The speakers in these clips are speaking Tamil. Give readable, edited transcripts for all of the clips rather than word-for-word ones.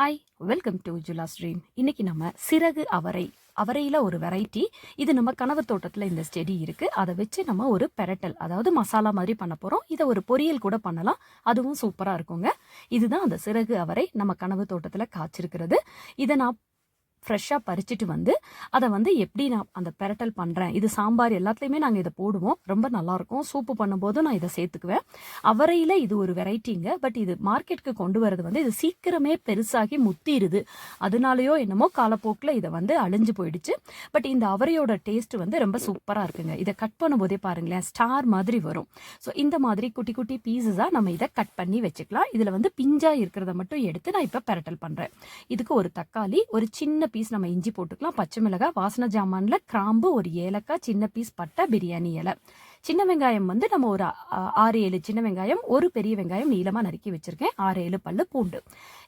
Hi, welcome to Jula's dream. இன்னைக்கு நம்ம சிறகு அவரையில் ஒரு வெரைட்டி. இது நம்ம கனவு தோட்டத்தில் இந்த செடி இருக்குது. அதை வச்சு நம்ம ஒரு பெரட்டல், அதாவது மசாலா மாதிரி பண்ண போகிறோம். இதை ஒரு பொரியல் கூட பண்ணலாம், அதுவும் சூப்பராக இருக்குங்க. இதுதான் அந்த சிறகு அவரை நம்ம கனவு தோட்டத்தில் காய்ச்சிருக்கிறது. இதை நான் ஃப்ரெஷ்ஷாக பறிச்சுட்டு வந்து அதை வந்து எப்படி நான் அந்த பெரட்டல் பண்ணுறேன். இது சாம்பார் எல்லாத்துலேயுமே நாங்கள் இதை போடுவோம், ரொம்ப நல்லாயிருக்கும். சூப்பு பண்ணும்போதும் நான் இதை சேர்த்துக்குவேன். அவரையில் இது ஒரு வெரைட்டிங்க. பட் இது மார்க்கெட்டுக்கு கொண்டு வரது வந்து இது சீக்கிரமே பெருசாகி முத்திடுது. அதனாலேயோ என்னமோ காலப்போக்கில் இதை வந்து அழிஞ்சு போயிடுச்சு. பட் இந்த அவரையோட டேஸ்ட் வந்து ரொம்ப சூப்பராக இருக்குங்க. இதை கட் பண்ணும்போதே பாருங்களேன், ஸ்டார் மாதிரி வரும். ஸோ இந்த மாதிரி குட்டி குட்டி பீஸஸாக நம்ம இதை கட் பண்ணி வச்சுக்கலாம். இதில் வந்து பிஞ்சாக இருக்கிறத மட்டும் எடுத்து நான் இப்போ பெரட்டல் பண்ணுறேன். இதுக்கு ஒரு தக்காளி, ஒரு சின்ன பீஸ் நம்ம இஞ்சி போட்டுக்கலாம், பச்சை மிளகாய், வாசனை ஜாமான்ல கிராம்பு, ஒரு ஏலக்காய், சின்ன பீஸ் பட்டை, பிரியாணி இலை, சின்ன வெங்காயம் வந்து நம்ம ஒரு 6-7 சின்ன வெங்காயம், ஒரு பெரிய வெங்காயம் நீளமாக நறுக்கி வச்சுருக்கேன், 6-7 பல்லு பூண்டு.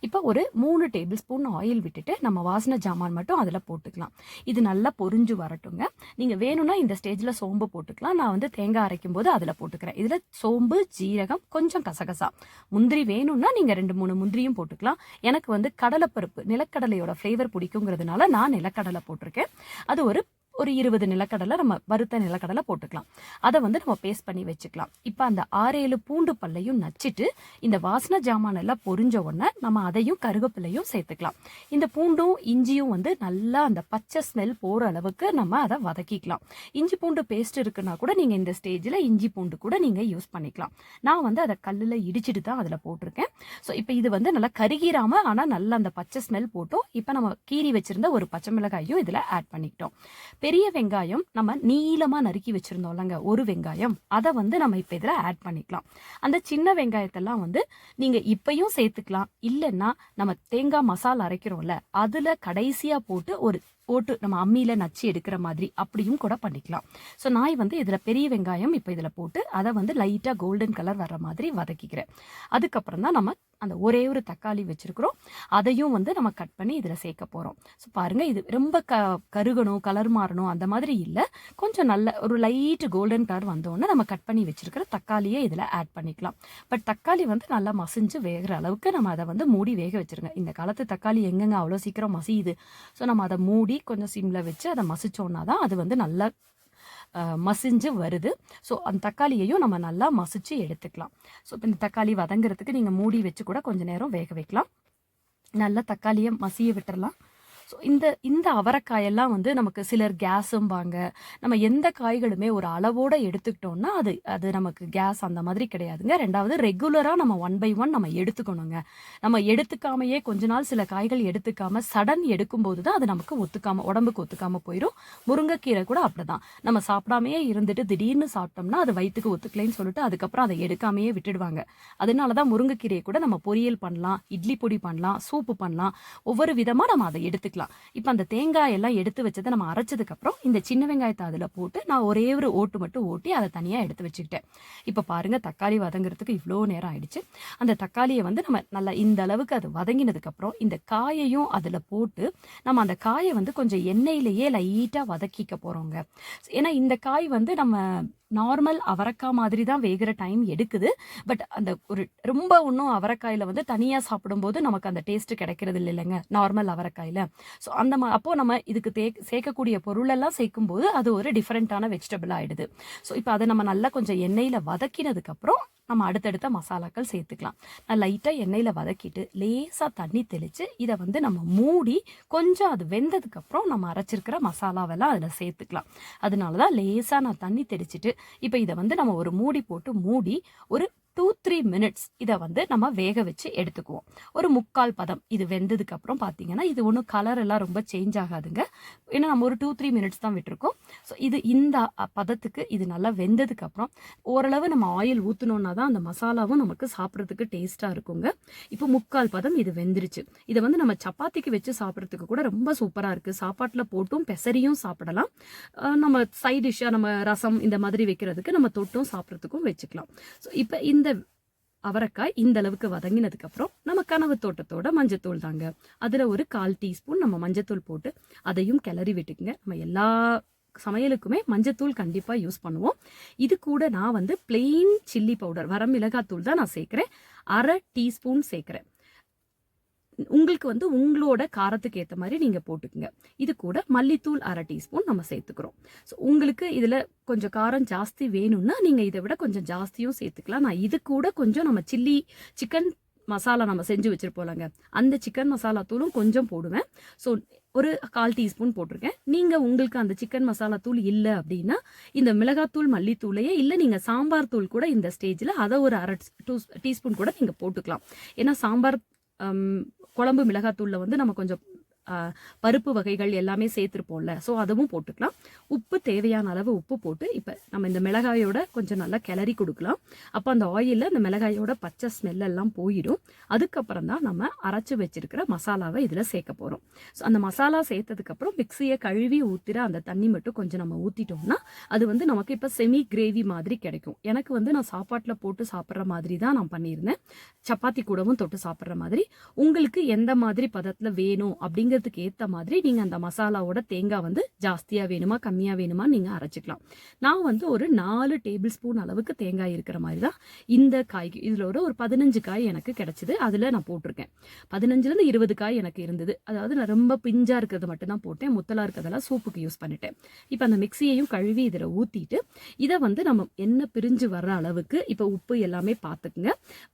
இப்போ ஒரு 3 டேபிள் ஸ்பூன் ஆயில் விட்டுட்டு நம்ம வாசனை ஜாமான் மட்டும் அதில் போட்டுக்கலாம். இது நல்லா பொரிஞ்சு வரட்டுங்க. நீங்கள் வேணும்னா இந்த ஸ்டேஜில் சோம்பு போட்டுக்கலாம். நான் வந்து தேங்காய் அரைக்கும் போது அதில் போட்டுக்கிறேன். இதில் சோம்பு, ஜீரகம், கொஞ்சம் கசகசா, முந்திரி வேணும்னா நீங்கள் 2-3 முந்திரியும் போட்டுக்கலாம். எனக்கு வந்து கடலைப்பருப்பு, நிலக்கடலையோட ஃப்ளேவர் பிடிக்குங்கிறதுனால நான் நிலக்கடலை போட்டிருக்கேன். அது ஒரு 20 நிலக்கடலை, நம்ம வறுத்த நிலக்கடலை போட்டுக்கலாம். அதை வந்து நம்ம பேஸ்ட் பண்ணி வச்சுக்கலாம். இப்போ அந்த 6-7 பூண்டு பல்லையும் நச்சிட்டு இந்த வாசனை ஜாமான் எல்லாம் பொரிஞ்ச உடனே நம்ம அதையும் கருவேப்பிலையும் சேர்த்துக்கலாம். இந்த பூண்டும் இஞ்சியும் வந்து நல்லா அந்த பச்சை ஸ்மெல் போகிற அளவுக்கு நம்ம அதை வதக்கிக்கலாம். இஞ்சி பூண்டு பேஸ்ட் இருக்குன்னா கூட நீங்கள் இந்த ஸ்டேஜில் இஞ்சி பூண்டு கூட நீங்கள் யூஸ் பண்ணிக்கலாம். நான் வந்து அதை கல்லில் இடிச்சிட்டு தான் அதில் போட்டிருக்கேன். ஸோ இப்போ இது வந்து நல்லா கருகிராமல், ஆனால் நல்லா அந்த பச்சை ஸ்மெல் போட்டோம். இப்போ நம்ம கீரி வச்சிருந்த ஒரு பச்சை மிளகாயும் இதில் ஆட் பண்ணிக்கிட்டோம். பெரிய வெங்காயம் நம்ம நீளமாக நறுக்கி வச்சுருந்தோம்லங்க, ஒரு வெங்காயம், அதை வந்து நம்ம இப்போ இதில் ஆட் பண்ணிக்கலாம். அந்த சின்ன வெங்காயத்தெல்லாம் வந்து நீங்கள் இப்பையும் சேர்த்துக்கலாம். இல்லைன்னா நம்ம தேங்காய் மசாலா அரைக்கிறோம்ல, அதில் கடைசியாக போட்டு நம்ம அம்மியில் நச்சு எடுக்கிற மாதிரி அப்படியும் கூட பண்ணிக்கலாம். ஸோ நான் வந்து இதில் பெரிய வெங்காயம் இப்போ இதில் போட்டு அதை வந்து லைட்டாக கோல்டன் கலர் வர மாதிரி வதக்கிக்கிறேன். அதுக்கப்புறம் தான் நம்ம அந்த ஒரே ஒரு தக்காளி வச்சுருக்குறோம், அதையும் வந்து நம்ம கட் பண்ணி இதில் சேர்க்க போகிறோம். ஸோ பாருங்கள், இது ரொம்ப கருகணும், கலர் மாறணும் அந்த மாதிரி இல்லை. கொஞ்சம் நல்ல ஒரு லைட்டு கோல்டன் கலர் வந்தோடனே நம்ம கட் பண்ணி வச்சுருக்கிற தக்காளியை இதில் ஆட் பண்ணிக்கலாம். பட் தக்காளி வந்து நல்லா மசிஞ்சு வேகிற அளவுக்கு நம்ம அதை வந்து மூடி வேக வச்சுருங்க. இந்த காலத்து தக்காளி எங்கெங்க அவ்வளோ சீக்கிரம் மசியுது. ஸோ நம்ம அதை மூடி கொஞ்சம் சிம்மில் வச்சு அதை மசிச்சோன்னா தான் அது வந்து நல்லா மசிஞ்சு வருது. ஸோ அந்த தக்காளியையும் நம்ம நல்லா மசிச்சு எடுத்துக்கலாம். ஸோ இப்போ இந்த தக்காளி வதங்கிறதுக்கு நீங்கள் மூடி வச்சு கூட கொஞ்சம் நேரம் வேக வைக்கலாம். நல்லா தக்காளியை மசிய விட்டுறலாம். ஸோ இந்த அவரைக்காயெல்லாம் வந்து நமக்கு சிலர் கேஸும்பாங்க. நம்ம எந்த காய்களுமே ஒரு அளவோடு எடுத்துக்கிட்டோம்னா அது நமக்கு கேஸ் அந்த மாதிரி கிடையாதுங்க. ரெண்டாவது, ரெகுலராக நம்ம 1 by 1 நம்ம எடுத்துக்கணுங்க. நம்ம எடுத்துக்காமையே கொஞ்ச நாள் சில காய்கள் எடுத்துக்காம சடன் எடுக்கும்போது தான் அது நமக்கு உடம்புக்கு ஒத்துக்காமல் போயிடும். முருங்கைக்கீரை கூட அப்படிதான். நம்ம சாப்பிடாமையே இருந்துட்டு திடீர்னு சாப்பிட்டோம்னா அது வயிற்றுக்கு ஒத்துக்கலைன்னு சொல்லிட்டு அதுக்கப்புறம் அதை எடுக்காமையே விட்டுடுவாங்க. அதனால தான் முருங்கைக்கீரையை கூட நம்ம பொரியல் பண்ணலாம், இட்லி பொடி பண்ணலாம், சூப்பு பண்ணலாம், ஒவ்வொரு விதமாக நம்ம அதை எடுத்துக்கலாம். இப்போ அந்த தேங்காய் எல்லாம் எடுத்து வச்சதை நம்ம அரைச்சதுக்கு அப்புறம் இந்த சின்ன வெங்காயத்தை அதில் போட்டு நான் ஒரே ஒரு ஓட்டு மட்டும் ஓட்டி அதை தனியாக எடுத்து வச்சுக்கிட்டேன். இப்போ பாருங்க, தக்காளி வதங்குறதுக்கு இவ்வளோ நேரம் ஆயிடுச்சு. அந்த தக்காளியை வந்து நம்ம நல்லா இந்த அளவுக்கு அது வதங்கினதுக்கு அப்புறம் இந்த காயையும் அதில் போட்டு நம்ம அந்த காயை வந்து கொஞ்சம் எண்ணெயிலேயே லைட்டாக வதக்கிக்க போறோங்க. ஏன்னா இந்த காய் வந்து நம்ம நார்மல் அவரைக்காய் மாதிரி தான் வேகிற டைம் எடுக்குது. பட் அந்த ஒரு ரொம்ப ஒன்றும் அவரைக்காயில் வந்து தனியாக சாப்பிடும்போது நமக்கு அந்த டேஸ்ட்டு கிடைக்கிறது இல்லைங்க நார்மல் அவரைக்காயில். ஸோ அப்போது நம்ம இதுக்கு சேர்க்கக்கூடிய பொருளெல்லாம் சேர்க்கும்போது அது ஒரு டிஃப்ரெண்ட்டான வெஜிடபிள் ஆகிடுது. ஸோ இப்போ அதை நம்ம நல்லா கொஞ்சம் எண்ணெயில் வதக்கினதுக்கப்புறம் நம்ம அடுத்தடுத்த மசாலாக்கள் சேர்த்துக்கலாம். நான் லைட்டாக எண்ணெயில் வதக்கிட்டு லேசாக தண்ணி தெளித்து இதை வந்து நம்ம மூடி கொஞ்சம் அது வெந்ததுக்கப்புறம் நம்ம அரைச்சிருக்கிற மசாலாவெல்லாம் அதில் சேர்த்துக்கலாம். அதனால தான் லேசாக நான் தண்ணி தெளிச்சிட்டு இப்போ இதை வந்து நம்ம ஒரு மூடி போட்டு மூடி ஒரு 2-3 மினிட்ஸ் இதை வந்து நம்ம வேக வச்சு எடுத்துக்குவோம். ஒரு 3/4 பதம் இது வெந்ததுக்கு அப்புறம் பார்த்தீங்கன்னா இது ஒன்றும் கலர் எல்லாம் ரொம்ப சேஞ்ச் ஆகாதுங்க. ஏன்னா நம்ம ஒரு 2-3 மினிட்ஸ் தான் விட்டுருக்கோம். ஸோ இந்த பதத்துக்கு இது நல்லா வெந்ததுக்கு அப்புறம் ஓரளவு நம்ம ஆயில் ஊற்றினோன்னா தான் அந்த மசாலாவும் நமக்கு சாப்பிட்றதுக்கு டேஸ்ட்டாக இருக்குங்க. இப்போ 3/4 பதம் இது வெந்துருச்சு. இதை வந்து நம்ம சப்பாத்திக்கு வச்சு சாப்பிட்றதுக்கு கூட ரொம்ப சூப்பராக இருக்குது. சாப்பாட்டில் போட்டும் பெசரியும் சாப்பிடலாம். நம்ம சைட் டிஷ்ஷாக நம்ம ரசம் இந்த மாதிரி வைக்கிறதுக்கு நம்ம தொட்டும் சாப்பிட்றதுக்கும் வச்சுக்கலாம். ஸோ இப்போ இந்த அவரைக்காய் இந்த அளவுக்கு வதங்கினதுக்கு அப்புறம் நம்ம கனவு தோட்டத்தோட மஞ்சத்தூள் தாங்க, அதில் ஒரு 1/4 டீஸ்பூன் நம்ம மஞ்சத்தூள் போட்டு அதையும் கிளறி விட்டுக்குங்க. நம்ம எல்லா சமையலுக்குமே மஞ்சத்தூள் கண்டிப்பாக யூஸ் பண்ணுவோம். இது கூட நான் வந்து பிளெயின் சில்லி பவுடர், வரமிளகாத்தூள் தான் நான் சேர்க்குறேன், 1/2 டீஸ்பூன் சேர்க்குறேன். உங்களுக்கு வந்து உங்களோட காரத்துக்கு ஏற்ற மாதிரி நீங்கள் போட்டுக்குங்க. இது கூட மல்லித்தூள் 1/2 டீஸ்பூன் நம்ம சேர்த்துக்கிறோம். ஸோ உங்களுக்கு இதில் கொஞ்சம் காரம் ஜாஸ்தி வேணும்னா நீங்கள் இதை விட கொஞ்சம் ஜாஸ்தியும் சேர்த்துக்கலாம். நான் இது கூட கொஞ்சம் நம்ம சிக்கன் மசாலா நம்ம செஞ்சு வச்சுருப்போம்லங்க, அந்த சிக்கன் மசாலா தூளும் கொஞ்சம் போடுவேன். ஸோ ஒரு 1/4 டீஸ்பூன் போட்டிருக்கேன். நீங்கள் உங்களுக்கு அந்த சிக்கன் மசாலா தூள் இல்லை அப்படின்னா இந்த மிளகாத்தூள் மல்லித்தூளையே இல்லை, நீங்கள் சாம்பார் தூள் கூட இந்த ஸ்டேஜில் அதை ஒரு 1/2 டீஸ்பூன் கூட நீங்கள் போட்டுக்கலாம். ஏன்னா சாம்பார் குழம்பு மிளகாத்தூளில் வந்து நம்ம கொஞ்சம் பருப்பு வகைகள் எல்லாமே சேர்த்துருப்போம்ல, ஸோ அதுவும் போட்டுக்கலாம். உப்பு தேவையான அளவு உப்பு போட்டு இப்போ நம்ம இந்த மிளகாயோட கொஞ்சம் நல்லா கிளறி கொடுக்கலாம். அப்போ அந்த ஆயிலில் அந்த மிளகாயோட பச்சை ஸ்மெல் எல்லாம் போயிடும். அதுக்கப்புறம் தான் நம்ம அரைச்சி வச்சிருக்கிற மசாலாவை இதில் சேர்க்க போகிறோம். ஸோ அந்த மசாலா சேர்த்ததுக்கப்புறம் மிக்சியை கழுவி ஊற்றிற அந்த தண்ணி மட்டும் கொஞ்சம் நம்ம ஊற்றிட்டோம்னா அது வந்து நமக்கு இப்போ செமி கிரேவி மாதிரி கிடைக்கும். எனக்கு வந்து நான் சாப்பாட்டில் போட்டு சாப்பிட்ற மாதிரி தான் நான் பண்ணியிருந்தேன், சப்பாத்தி கூடவும் தொட்டு சாப்பிட்ற மாதிரி. உங்களுக்கு எந்த மாதிரி பதத்தில் வேணும் அப்படிங்கிறதுக்கு ஏற்ற மாதிரி நீங்கள் அந்த மசாலாவோட தேங்காய் வந்து ஜாஸ்தியாக வேணுமா கம்மியாக வேணுமா நீங்கள் அரைச்சிக்கலாம். நான் வந்து ஒரு 4 டேபிள் ஸ்பூன் அளவுக்கு தேங்காய் இருக்கிற மாதிரி தான் இந்த காய்க்கு இதில் ஒரு 15 காய் எனக்கு கிடைச்சிது. அதில் நான் போட்டிருக்கேன். 15லேருந்து 20 காய் எனக்கு இருந்தது. அதாவது நான் ரொம்ப பிஞ்சாக இருக்கிறது மட்டும்தான் போட்டேன், முத்தலாக இருக்கிறதெல்லாம் சூப்புக்கு யூஸ் பண்ணிட்டேன். இப்போ அந்த மிக்சியையும் கழுவி இதில் ஊற்றிட்டு இதை வந்து நம்ம எண்ணெய் பிரிஞ்சு வர்ற அளவுக்கு இப்போ உப்பு எல்லாமே பார்த்துக்குங்க.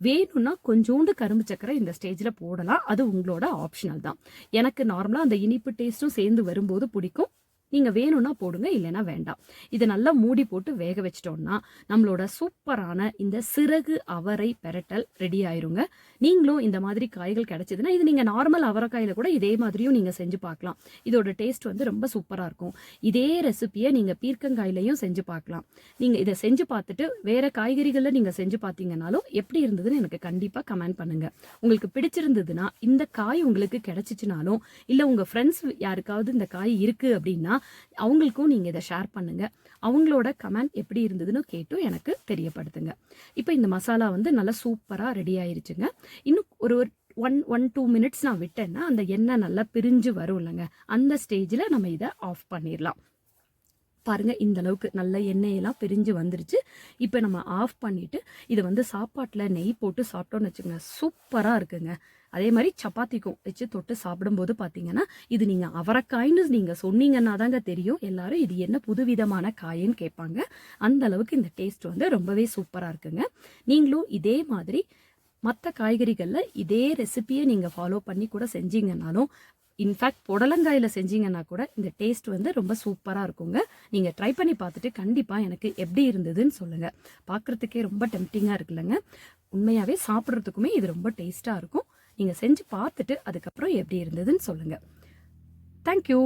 வேணும்னா கொஞ்சோண்டு கரும்பு சக்கரை இந்த ஸ்டேஜில் போடலாம், அது உங்களோட ஆப்ஷனல் தான். எனக்கு நார்மலாக அந்த இனிப்பு டேஸ்ட்டும் சேர்ந்து வரும்போது பிடிக்கும். நீங்கள் வேணும்னா போடுங்க, இல்லைன்னா வேண்டாம். இதை நல்லா மூடி போட்டு வேக வச்சிட்டோம்னா நம்மளோட சூப்பரான இந்த சிறகு அவரை பெரட்டல் ரெடி ஆயிருங்க. நீங்களும் இந்த மாதிரி காய்கள் கிடைச்சதுன்னா இது நீங்கள் நார்மல் அவரைக்காயில் கூட இதே மாதிரியும் நீங்கள் செஞ்சு பார்க்கலாம். இதோட டேஸ்ட் வந்து ரொம்ப சூப்பராக இருக்கும். இதே ரெசிபியை நீங்கள் பீர்க்கங்காயிலையும் செஞ்சு பார்க்கலாம். நீங்கள் இதை செஞ்சு பார்த்துட்டு வேறு காய்கறிகளில் நீங்கள் செஞ்சு பார்த்தீங்கன்னாலும் எப்படி இருந்ததுன்னு எனக்கு கண்டிப்பாக கமெண்ட் பண்ணுங்கள். உங்களுக்கு பிடிச்சிருந்ததுன்னா இந்த காய் உங்களுக்கு கிடைச்சிச்சுனாலும் இல்லை உங்கள் ஃப்ரெண்ட்ஸ் யாருக்காவது இந்த காய் இருக்குது அப்படின்னா அவங்களுக்கும் நீங்கள் இதை ஷேர் பண்ணுங்கள். அவங்களோட கமெண்ட் எப்படி இருந்ததுன்னு கேட்டும் எனக்கு தெரியப்படுத்துங்க. இப்போ இந்த மசாலா வந்து நல்லா சூப்பராக ரெடி ஆயிருச்சுங்க. இன்னும் ஒரு 1-2 மினிட்ஸ் நான் விட்டேன்னா அந்த எண்ணெய் நல்லா பிரிஞ்சு வரும் இல்லைங்க, அந்த ஸ்டேஜில் நம்ம இதை ஆஃப் பண்ணிடலாம். பாருங்கள், இந்த அளவுக்கு நல்ல எண்ணெயெல்லாம் பிரிஞ்சு வந்துருச்சு. இப்போ நம்ம ஆஃப் பண்ணிவிட்டு இதை வந்து சாப்பாட்டில் நெய் போட்டு சாப்பிட்டோன்னு வச்சுக்கோங்க, சூப்பராக இருக்குங்க. அதே மாதிரி சப்பாத்திக்கும் வச்சு தொட்டு சாப்பிடும்போது பார்த்தீங்கன்னா இது நீங்கள் அவரைக்காய்ன்னு நீங்கள் சொன்னீங்கன்னா தாங்க தெரியும், எல்லாரும் இது என்ன புதுவிதமான காயின்னு கேட்பாங்க. அந்த அளவுக்கு இந்த டேஸ்ட் வந்து ரொம்பவே சூப்பராக இருக்குங்க. நீங்களும் இதே மாதிரி மற்ற காய்கறிகளில் இதே ரெசிபியை நீங்கள் ஃபாலோ பண்ணி கூட செஞ்சீங்கன்னாலும், இன்ஃபேக்ட் புடலங்காயில் செஞ்சீங்கன்னா கூட இந்த டேஸ்ட் வந்து ரொம்ப சூப்பராக இருக்குங்க. நீங்கள் ட்ரை பண்ணி பார்த்துட்டு கண்டிப்பாக எனக்கு எப்படி இருந்ததுன்னு சொல்லுங்கள். பார்க்குறதுக்கே ரொம்ப டெம்ப்டிங்காக இருக்குல்லங்க, உண்மையாகவே சாப்பிட்றதுக்குமே இது ரொம்ப டேஸ்ட்டாக இருக்கும். நீங்கள் செஞ்சு பார்த்துட்டு அதுக்கப்புறம் எப்படி இருந்ததுன்னு சொல்லுங்கள். தேங்க்யூ.